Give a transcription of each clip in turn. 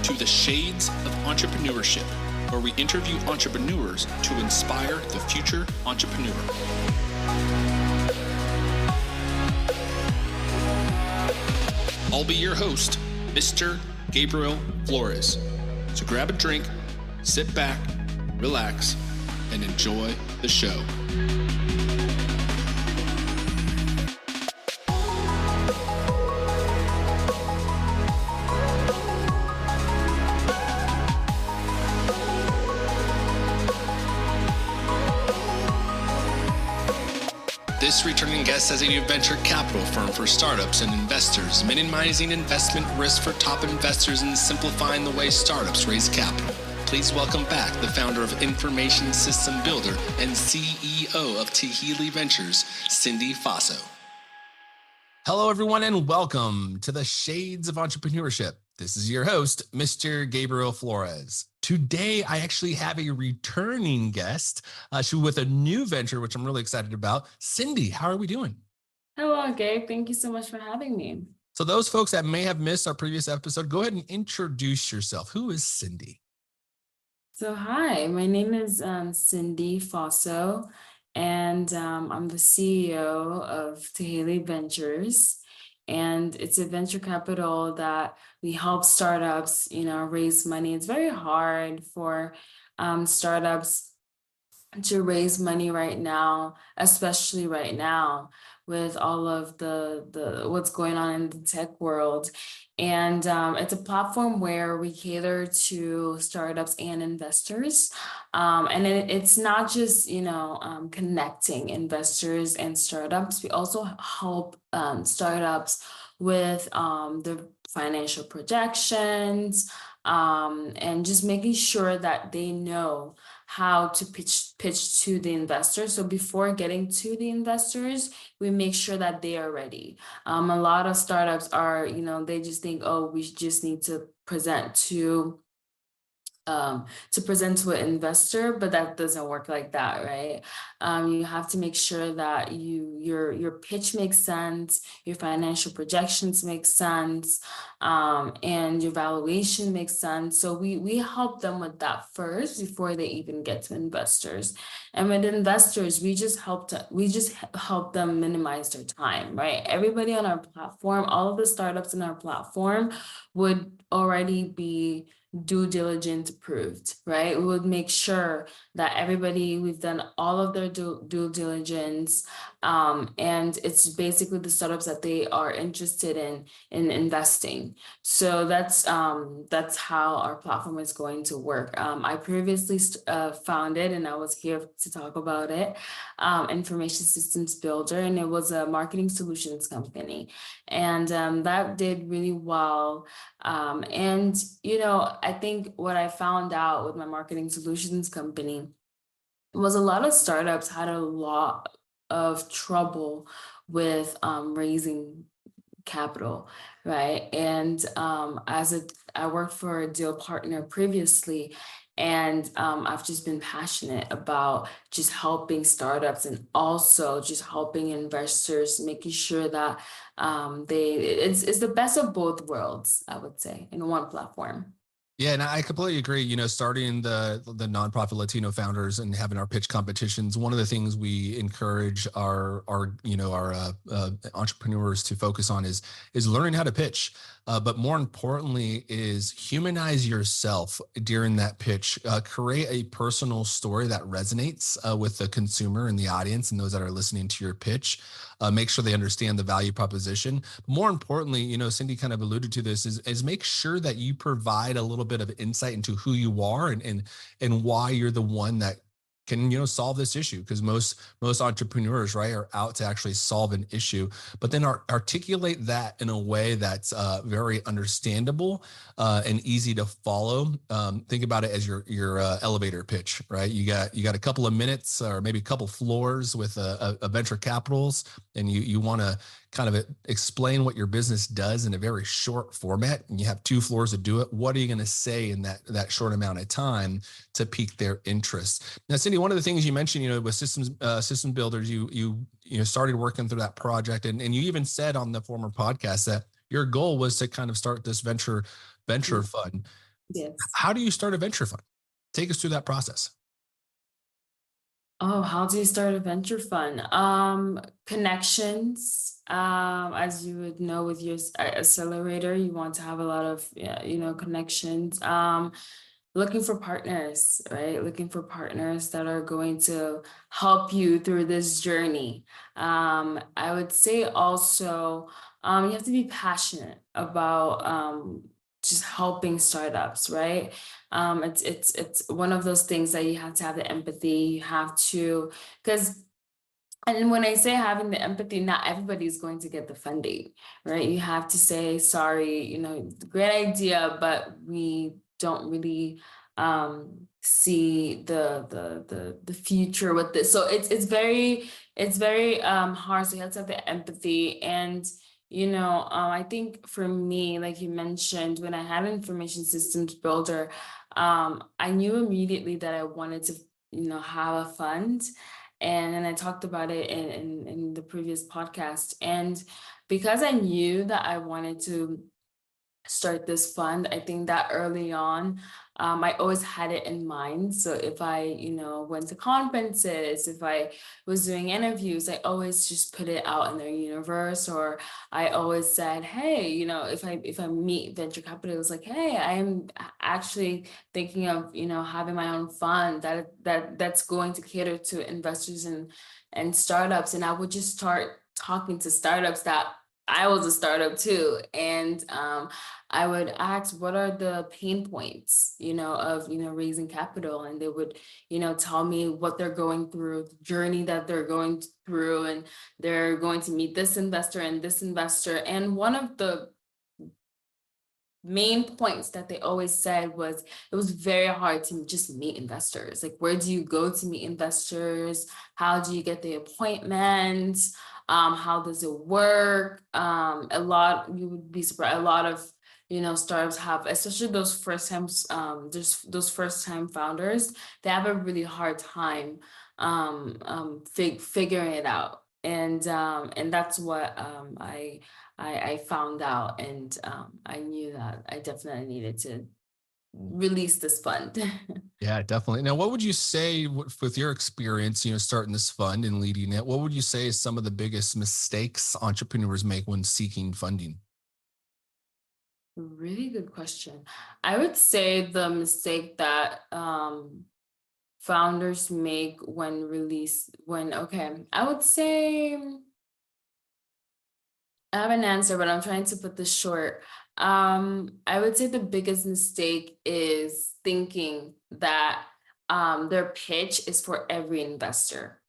to the Shades of Entrepreneurship, where we interview entrepreneurs to inspire the future entrepreneur. I'll be your host, Mr. Gabriel Flores. So grab a drink, sit back, relax, and enjoy the show. This returning guest has a new venture capital firm for startups and investors, minimizing investment risk for top investors and simplifying the way startups raise capital. Please welcome back the founder of Information System Builder and CEO of Tahili Ventures, Cindy Faso. Hello, everyone, and welcome to the Shades of Entrepreneurship. This is your host, Mr. Gabriel Flores. Today, I actually have a returning guest with a new venture, which I'm really excited about. Cindy, how are we doing? Hello, Gabe. Thank you so much for having me. So those folks that may have missed our previous episode, go ahead and introduce yourself. Who is Cindy? So hi, my name is Cindy Faso, and I'm the CEO of Tahili Ventures. And it's a venture capital that we help startups, raise money. It's very hard for startups to raise money right now, especially right now with all of the what's going on in the tech world. And it's a platform where we cater to startups and investors. And it's not just, connecting investors and startups. We also help startups with the financial projections and just making sure that they know how to pitch to the investors. So before getting to the investors, we make sure that they are ready. A lot of startups are, they just think, oh, we just need to present to an investor, but that doesn't work like that, right? You have to make sure that your pitch makes sense, your financial projections make sense, and your valuation makes sense. So we help them with that first before they even get to investors. And with investors, we just help them minimize their time, right? Everybody on our platform, all of the startups in our platform would already be due diligence approved, right? We would make sure that we've done all of their due diligence, and it's basically the startups that they are interested in investing. So that's how our platform is going to work. I previously founded, and I was here to talk about it, Information Systems Builder, and it was a marketing solutions company, and that did really well. And I think what I found out with my marketing solutions company was a lot of startups had a lot of trouble with raising capital, right? And I worked for a deal partner previously, and I've just been passionate about just helping startups and also just helping investors, making sure that it's the best of both worlds, I would say, in one platform. Yeah, and I completely agree. Starting the nonprofit Latino founders and having our pitch competitions, one of the things we encourage our entrepreneurs to focus on is learning how to pitch. But more importantly is humanize yourself during that pitch. Create a personal story that resonates with the consumer and the audience and those that are listening to your pitch. Make sure they understand the value proposition. More importantly, Cindy kind of alluded to this, is make sure that you provide a little bit of insight into who you are and why you're the one that can solve this issue, because most entrepreneurs, right, are out to actually solve an issue, but then articulate that in a way that's very understandable and easy to follow. Think about it as your elevator pitch, right? You got a couple of minutes or maybe a couple floors with a venture capitals, and you want to kind of explain what your business does in a very short format, and you have 2 floors to do it. What are you going to say in that short amount of time to pique their interest? Now, Cindy, one of the things you mentioned, with system builders, you started working through that project, and you even said on the former podcast that your goal was to kind of start this venture fund. Yes. How do you start a venture fund? Take us through that process. Oh, how do you start a venture fund? Connections. As you would know with your accelerator, you want to have a lot of, yeah, connections. Looking for partners, right? Looking for partners that are going to help you through this journey. I would say also, you have to be passionate about just helping startups, right? It's one of those things that you have to have the empathy. You have to, because and when I say having the empathy, not everybody's going to get the funding, right? You have to say, sorry, great idea, but we don't really see the future with this. So it's very hard. So you have to have the empathy. And I think for me, like you mentioned, when I had an information systems builder, I knew immediately that I wanted to, have a fund. And then I talked about it in the previous podcast. And because I knew that I wanted to start this fund, I think that early on, I always had it in mind. So if I, went to conferences, if I was doing interviews, I always just put it out in their universe, or I always said, hey, if I meet venture capitalists, like, hey, I am actually thinking of, having my own fund that's going to cater to investors and startups, and I would just start talking to startups that I was a startup too, and I would ask, what are the pain points, of, raising capital? And they would, tell me what they're going through, the journey that they're going through, and they're going to meet this investor and this investor. And one of the main points that they always said was it was very hard to just meet investors. Like, where do you go to meet investors? How do you get the appointments? How does it work? You would be surprised, a lot of startups have, especially those first times, just those first time founders, they have a really hard time figuring it out. And that's what I found out, and I knew that I definitely needed to release this fund. Yeah, definitely. Now, what would you say with your experience, starting this fund and leading it, what would you say is some of the biggest mistakes entrepreneurs make when seeking funding? Really good question. I would say the mistake that founders make I would say I have an answer, but I'm trying to put this short. I would say the biggest mistake is thinking that their pitch is for every investor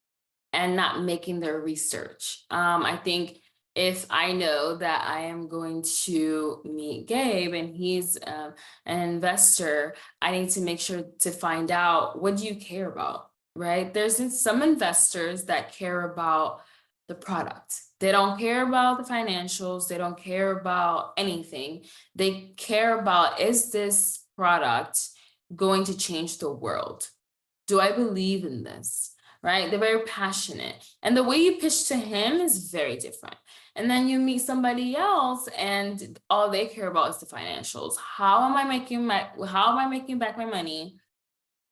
and not making their research. I think if I know that I am going to meet Gabe and he's an investor, I need to make sure to find out, what do you care about, right? There's some investors that care about the product. They don't care about the financials. They don't care about anything. They care about, is this product going to change the world? Do I believe in this? Right? They're very passionate. And the way you pitch to him is very different. And then you meet somebody else and all they care about is the financials. How am I making back my money?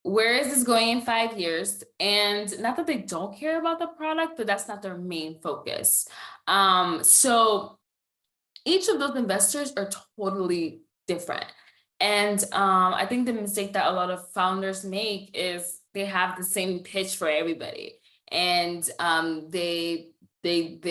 Where is this going in 5 years? And not that they don't care about the product, but that's not their main focus. So each of those investors are totally different. And I think the mistake that a lot of founders make is they have the same pitch for everybody. And they take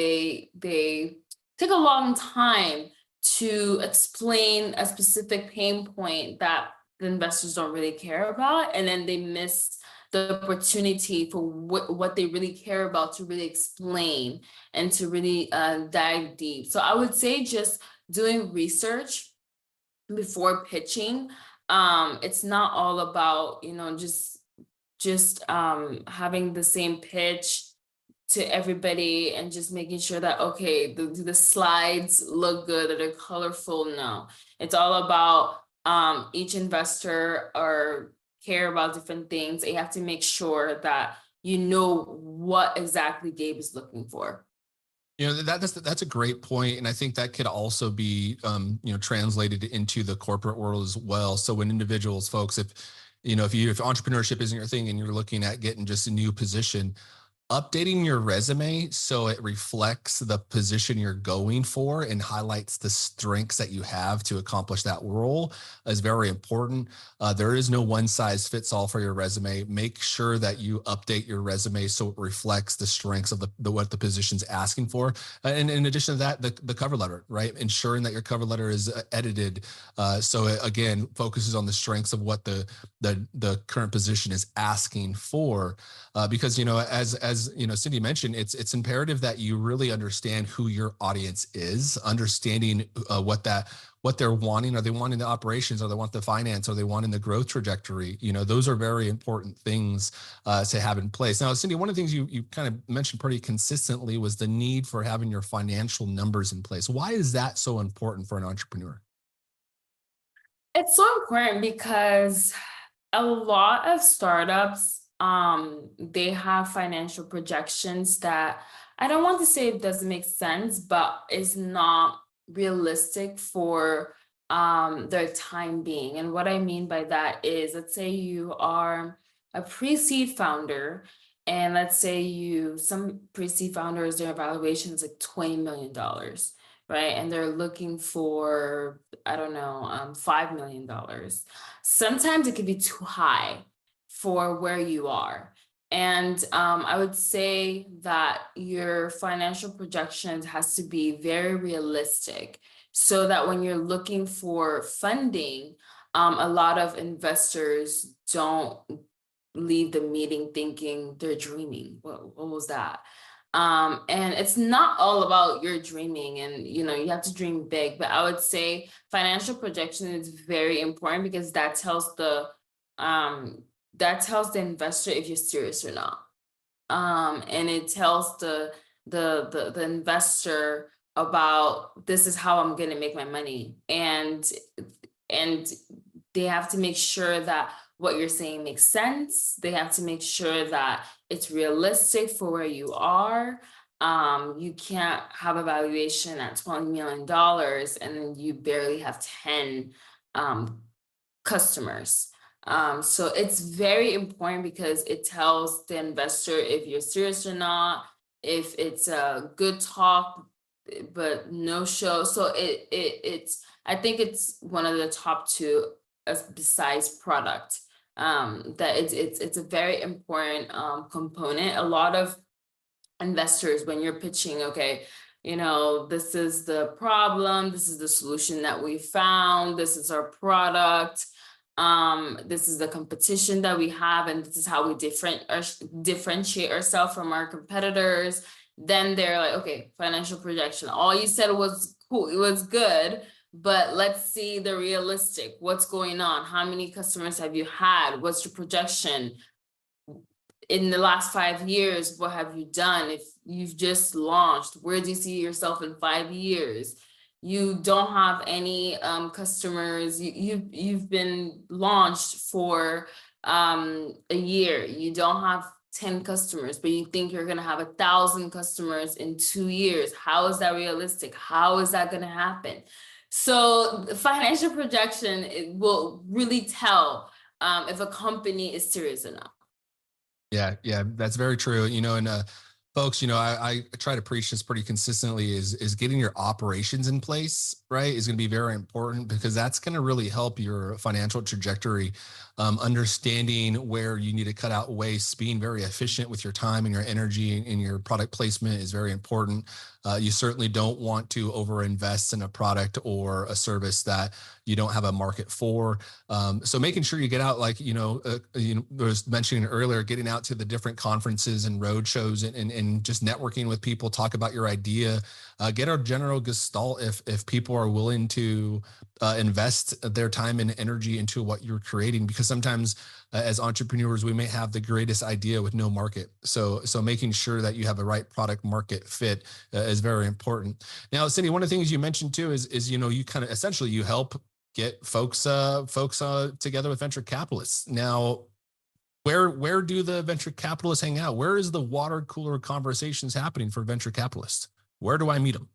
a long time to explain a specific pain point that the investors don't really care about. And then they miss the opportunity for what they really care about to really explain and to really dive deep. So I would say just doing research before pitching. It's not all about, just having the same pitch to everybody and just making sure that, okay, the slides look good, that they're colorful. No, it's all about each investor or care about different things. You have to make sure that you know what exactly Gabe is looking for. That's a great point, and I think that could also be translated into the corporate world as well. So when individuals, folks, if entrepreneurship isn't your thing and you're looking at getting just a new position, updating your resume so it reflects the position you're going for and highlights the strengths that you have to accomplish that role is very important. There is no one size fits all for your resume. Make sure that you update your resume so it reflects the strengths of the what the position's asking for. And in addition to that, the cover letter, right? Ensuring that your cover letter is edited so it again focuses on the strengths of what the current position is asking for. Because as Cindy mentioned, it's imperative that you really understand who your audience is, understanding what they're wanting. Are they wanting the operations? Are they want the finance? Are they wanting the growth trajectory? Those are very important things to have in place. Now, Cindy, one of the things you kind of mentioned pretty consistently was the need for having your financial numbers in place. Why is that so important for an entrepreneur? It's so important because a lot of startups, they have financial projections that I don't want to say it doesn't make sense, but it's not realistic for their time being. And what I mean by that is, let's say you are a pre-seed founder, and let's say some pre-seed founders, their valuation is like $20 million, right? And they're looking for, I don't know, $5 million. Sometimes it can be too high for where you are. And I would say that your financial projections has to be very realistic so that when you're looking for funding, a lot of investors don't leave the meeting thinking they're dreaming. What was that? And it's not all about your dreaming, and you have to dream big, but I would say financial projection is very important because um that tells the investor if you're serious or not. And it tells the investor about, this is how I'm going to make my money, and they have to make sure that what you're saying makes sense. They have to make sure that it's realistic for where you are. You can't have a valuation at $20 million and then you barely have 10 customers. So it's very important because it tells the investor if you're serious or not, if it's a good talk but no show. So it's I think it's one of the top two, besides product. That it's a very important component. A lot of investors, when you're pitching, okay, this is the problem, this is the solution that we found, this is our product, this is the competition that we have, and this is how we differentiate ourselves from our competitors. Then they're like, okay, financial projection, all you said was cool, it was good, but let's see the realistic, what's going on, how many customers have you had, what's your projection in the last 5 years, what have you done? If you've just launched, where do you see yourself in 5 years? You don't have any customers. You've been launched for a year. You don't have 10 customers, but you think you're gonna have 1,000 customers in 2 years. How is that realistic? How is that gonna happen? So the financial projection, it will really tell if a company is serious or not. Yeah, that's very true. And folks, I try to preach this pretty consistently is getting your operations in place, right, is going to be very important because that's going to really help your financial trajectory. Understanding where you need to cut out waste, being very efficient with your time and your energy and your product placement is very important. You certainly don't want to overinvest in a product or a service that you don't have a market for. So making sure you get out, like, was mentioning earlier, getting out to the different conferences and road shows and just networking with people, talk about your idea, get a general gestalt if people are willing to invest their time and energy into what you're creating, because sometimes as entrepreneurs, we may have the greatest idea with no market. So making sure that you have the right product market fit is very important. Now, Cindy, one of the things you mentioned too is you kind of essentially you help get folks together with venture capitalists. Now, where do the venture capitalists hang out? Where is the water cooler conversations happening for venture capitalists? Where do I meet them?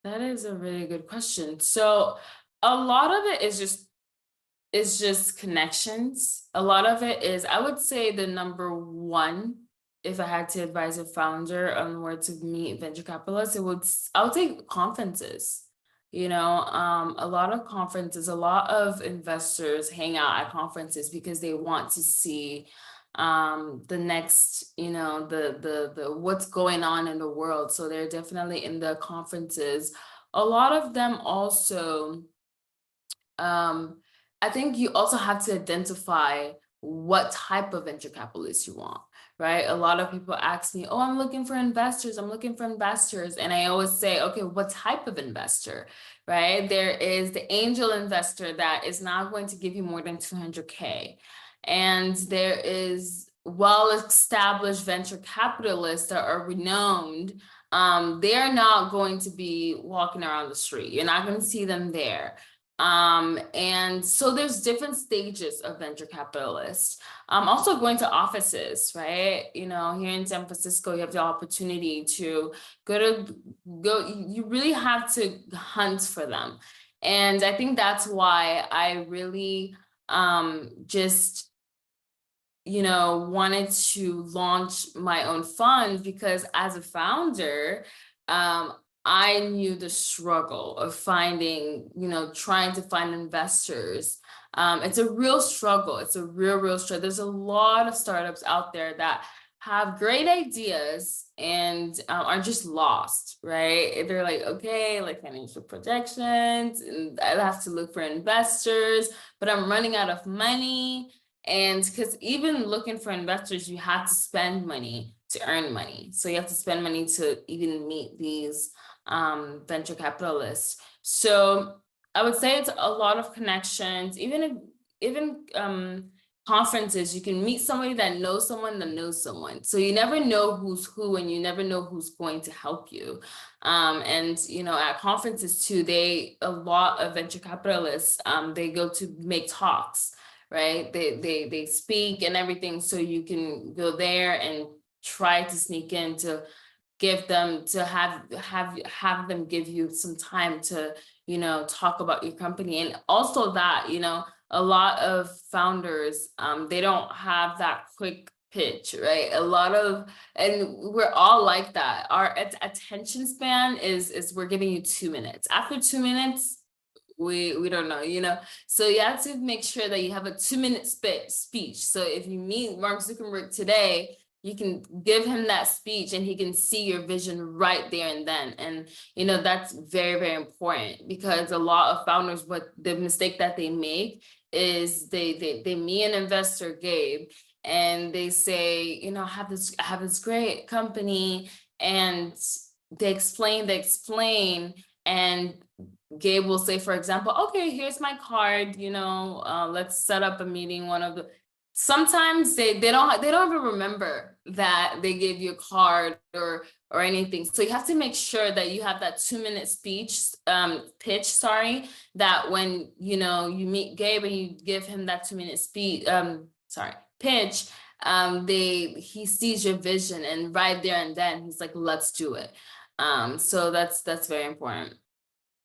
That is a really good question. So a lot of it is just connections. A lot of it is, I would say, the number one, if I had to advise a founder on where to meet venture capitalists, I would say conferences. A lot of conferences, a lot of investors hang out at conferences because they want to see the next, the what's going on in the world. So they're definitely in the conferences. A lot of them also, um, I think you also have to identify what type of venture capitalist you want, right? A lot of people ask me, "Oh, I'm looking for investors. I'm looking for investors." And I always say, "Okay, what type of investor?" Right? There is the angel investor that is not going to give you more than 200K. And there is well-established venture capitalists that are renowned. They are not going to be walking around the street. You're not going to see them there. And so there's different stages of venture capitalists. Also going to offices, right? Here in San Francisco, you have the opportunity to you really have to hunt for them. And I think that's why I really just wanted to launch my own fund, because as a founder, I knew the struggle of finding, trying to find investors. It's a real struggle. It's a real struggle. There's a lot of startups out there that have great ideas and are just lost, right? They're like, okay, like financial projections, and I have to look for investors, but I'm running out of money. And because even looking for investors, you have to spend money to earn money. So you have to spend money to even meet these venture capitalists. So I would say it's a lot of connections. Even conferences, you can meet somebody that knows someone that knows someone. So you never know who's who, and you never know who's going to help you. And at conferences too, a lot of venture capitalists, they go to make talks, right? They speak and everything, so you can go there and try to sneak in to have them give you some time to talk about your company. And also that a lot of founders, they don't have that quick pitch, right? And we're all like that. Our attention span is we're giving you 2 minutes. After 2 minutes, we don't know. So you have to make sure that you have a 2-minute speech. So if you meet Mark Zuckerberg today, you can give him that speech and he can see your vision right there and then. And that's very, very important, because a lot of founders, what the mistake that they make is they meet an investor, Gabe, and they say, I have this great company, and they explain, and Gabe will say, for example, "Okay, here's my card, let's set up a meeting." Sometimes they don't even remember that they gave you a card or anything. So you have to make sure that you have that 2-minute pitch, sorry, that when you meet Gabe and you give him that 2-minute pitch, he sees your vision, and right there and then he's like, "Let's do it." So that's very important.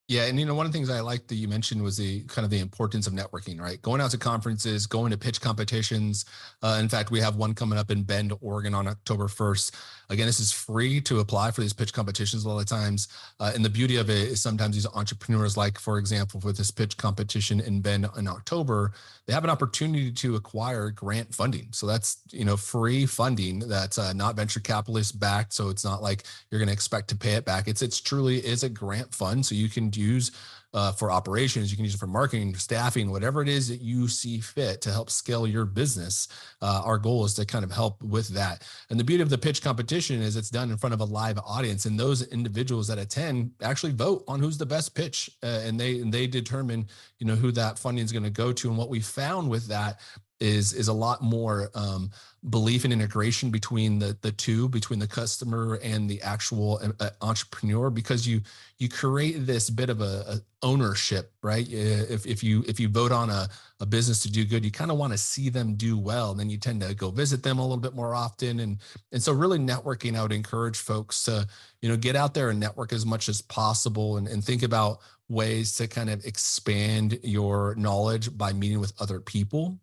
Yeah, and one of the things I liked that you mentioned was the kind of the importance of networking, right? Going out to conferences, going to pitch competitions. In fact, we have one coming up in Bend, Oregon on October 1st. Again, this is free to apply for these pitch competitions a lot of times. And the beauty of it is sometimes these entrepreneurs, like for example, for this pitch competition in Bend in October, they have an opportunity to acquire grant funding. So that's, free funding that's not venture capitalist backed. So it's not like you're going to expect to pay it back. It's truly is a grant fund. So you can use for operations, you can use it for marketing, staffing, whatever it is that you see fit to help scale your business. Our goal is to kind of help with that. And the beauty of the pitch competition is it's done in front of a live audience, and those individuals that attend actually vote on who's the best pitch, and they determine who that funding is going to go to. And what we found with that is a lot more belief and integration between the two, between the customer and the actual entrepreneur, because you create this bit of a ownership, right? If you vote on a business to do good, you kind of want to see them do well, and then you tend to go visit them a little bit more often. And so really networking, I would encourage folks to, get out there and network as much as possible, and think about ways to kind of expand your knowledge by meeting with other people.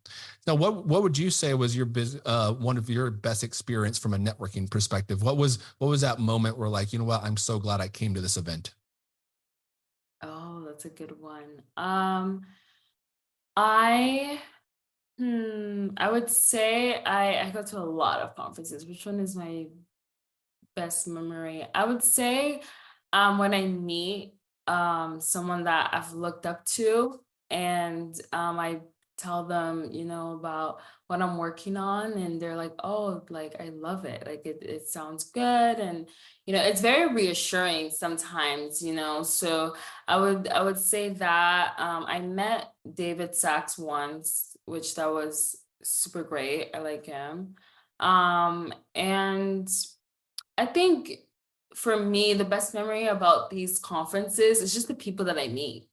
Now, what would you say was your one of your best experience from a networking perspective? What was that moment where, like, you know what, I'm so glad I came to this event? Oh, that's a good one. I I would say I go to a lot of conferences. Which one is my best memory? I would say when I meet someone that I've looked up to, and I tell them, about what I'm working on, and they're like, "Oh, like I love it. Like it sounds good." And it's very reassuring sometimes, So I would say that I met David Sachs once, which that was super great. I like him. And I think for me, the best memory about these conferences is just the people that I meet.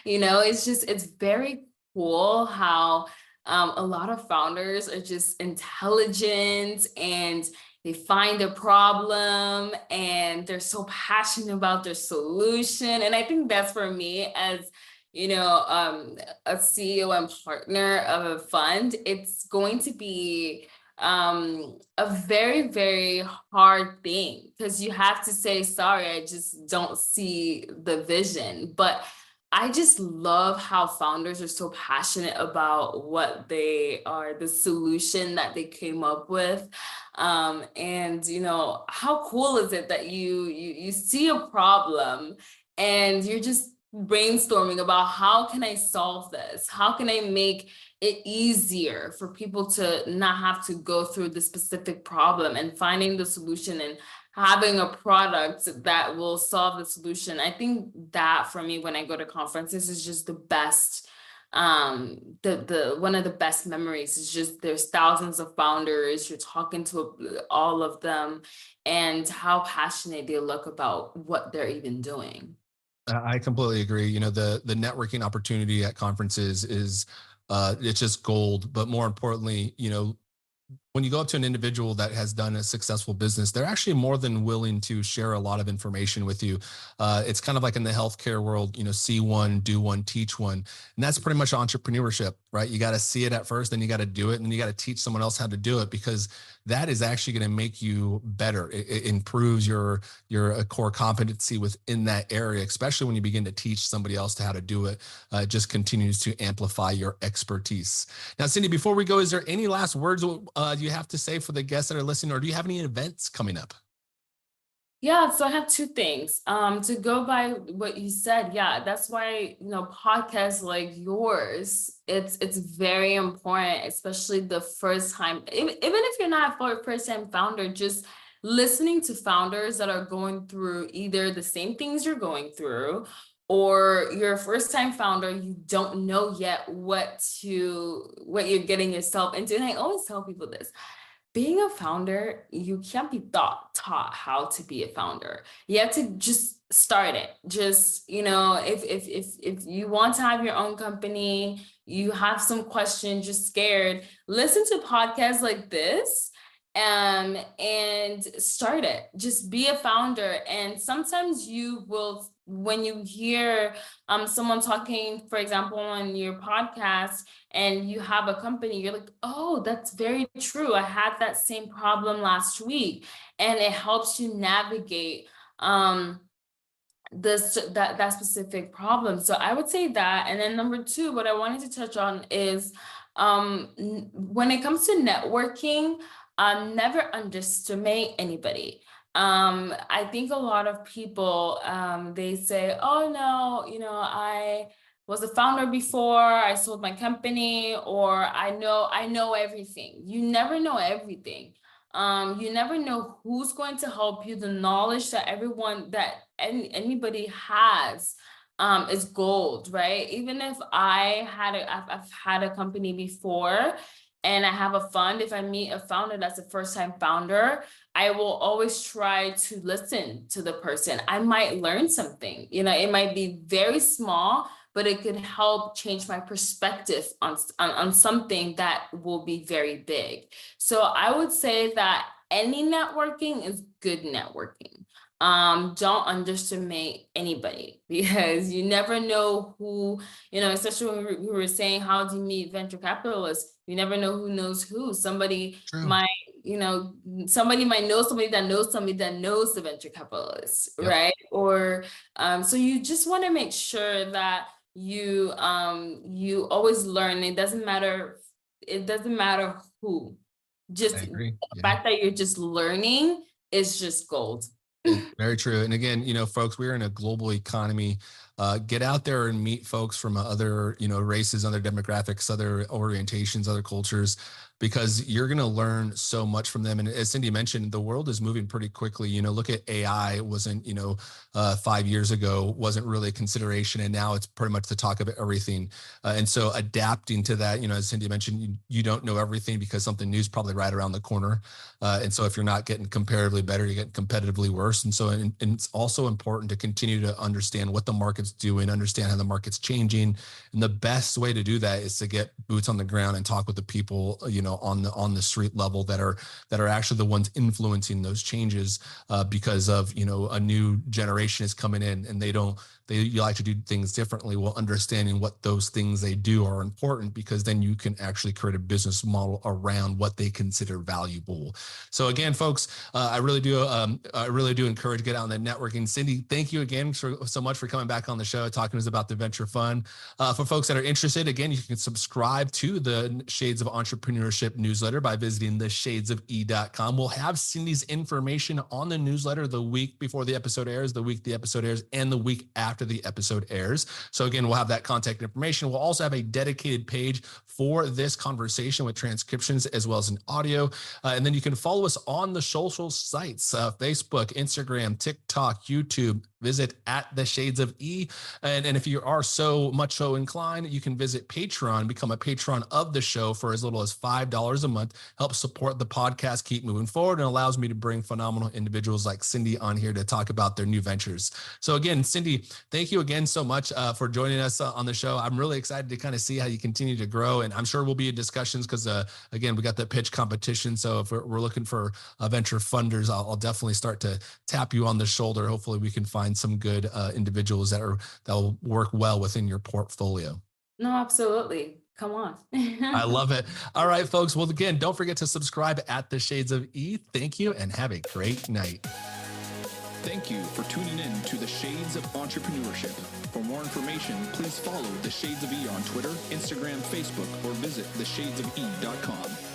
It's very cool how a lot of founders are just intelligent, and they find a problem and they're so passionate about their solution. And I think that's for me as a CEO and partner of a fund. It's going to be a very, very hard thing, because you have to say, sorry, I just don't see the vision. But I just love how founders are so passionate about what they are, the solution that they came up with. And how cool is it that you see a problem and you're just brainstorming about, how can I solve this? How can I make it easier for people to not have to go through the specific problem, and finding the solution and having a product that will solve the solution. I think that for me, when I go to conferences, is just the best. The one of the best memories is just, there's thousands of founders, you're talking to all of them, and how passionate they look about what they're even doing. I completely agree. The networking opportunity at conferences is it's just gold. But more importantly, when you go up to an individual that has done a successful business, they're actually more than willing to share a lot of information with you. It's kind of like in the healthcare world, see one, do one, teach one. And that's pretty much entrepreneurship, right? You got to see it at first, then you got to do it, and then you got to teach someone else how to do it, because that is actually going to make you better. It improves your core competency within that area, especially when you begin to teach somebody else how to do it. It just continues to amplify your expertise. Now, Cindy, before we go, is there any last words you have to say for the guests that are listening, or do you have any events coming up? Yeah, so I have two things. To go by what you said, yeah, that's why, podcasts like yours, it's very important, especially the first time. Even if you're not a first time founder, just listening to founders that are going through either the same things you're going through, or you're a first time founder, you don't know yet what you're getting yourself into. And I always tell people this: being a founder, you can't be taught how to be a founder. You have to just start it. Just, if you want to have your own company, you have some questions, you're scared, listen to podcasts like this, and start it. Just be a founder. And sometimes you will, when you hear someone talking, for example, on your podcast, and you have a company, you're like, oh, that's very true. I had that same problem last week. And it helps you navigate that specific problem. So I would say that. And then number two, what I wanted to touch on is when it comes to networking, never underestimate anybody. I think a lot of people, they say, oh no, I was a founder before, I sold my company, or I know everything. You never know everything. You never know who's going to help you. The knowledge that anybody has is gold, right? Even if I've had a company before, and I have a fund, if I meet a founder that's a first time founder, I will always try to listen to the person. I might learn something, it might be very small, but it could help change my perspective on something that will be very big. So I would say that any networking is good networking. Don't underestimate anybody, because you never know who, especially when we were saying, how do you meet venture capitalists? You never know who knows who. True. Might, somebody might know somebody that knows somebody that knows the venture capitalists, Yep. right? Or so you just want to make sure that you always learn. It doesn't matter who. Just I the agree. Yeah. fact that you're just learning is just gold. It's very true. And again, folks, we're in a global economy. Get out there and meet folks from other, races, other demographics, other orientations, other cultures, because you're going to learn so much from them. And as Cindy mentioned, the world is moving pretty quickly. Look at AI. Wasn't 5 years ago wasn't really a consideration, and now it's pretty much the talk of everything. And so adapting to that, as Cindy mentioned, you don't know everything because something new is probably right around the corner. And so if you're not getting comparatively better, you're getting competitively worse. And so and it's also important to continue to understand what the market's doing, understand how the market's changing. And the best way to do that is to get boots on the ground and talk with the people, on the street level that are actually the ones influencing those changes, because of, a new generation is coming in and you like to do things differently. Well, understanding what those things they do are important, because then you can actually create a business model around what they consider valuable. So again, folks, I really do encourage get out on the networking. Cindy, thank you again so much for coming back on the show, talking to us about the venture fund. For folks that are interested, again, you can subscribe to the Shades of Entrepreneurship newsletter by visiting theshadesofE.com. We'll have Cindy's information on the newsletter the week before the episode airs, the week the episode airs, and the week after the episode airs. So again, we'll have that contact information. We'll also have a dedicated page for this conversation with transcriptions as well as an audio. And then you can follow us on the social sites, Facebook, Instagram, TikTok, YouTube. Visit at the Shades of E. And if you are so much so inclined, you can visit Patreon, become a patron of the show for as little as $5 a month. Help support the podcast keep moving forward, and allows me to bring phenomenal individuals like Cindy on here to talk about their new ventures. So again, Cindy, thank you again so much for joining us on the show. I'm really excited to kind of see how you continue to grow, and I'm sure we'll be in discussions because again, we got the pitch competition. So if we're looking for venture funders, I'll definitely start to tap you on the shoulder. Hopefully we can find some good individuals that will work well within your portfolio. No, absolutely. Come on. I love it. All right, folks. Well, again, don't forget to subscribe at the Shades of E. Thank you and have a great night. Thank you for tuning in to the Shades of Entrepreneurship. For more information, please follow the Shades of E on Twitter, Instagram, Facebook, or visit theshadesofE.com.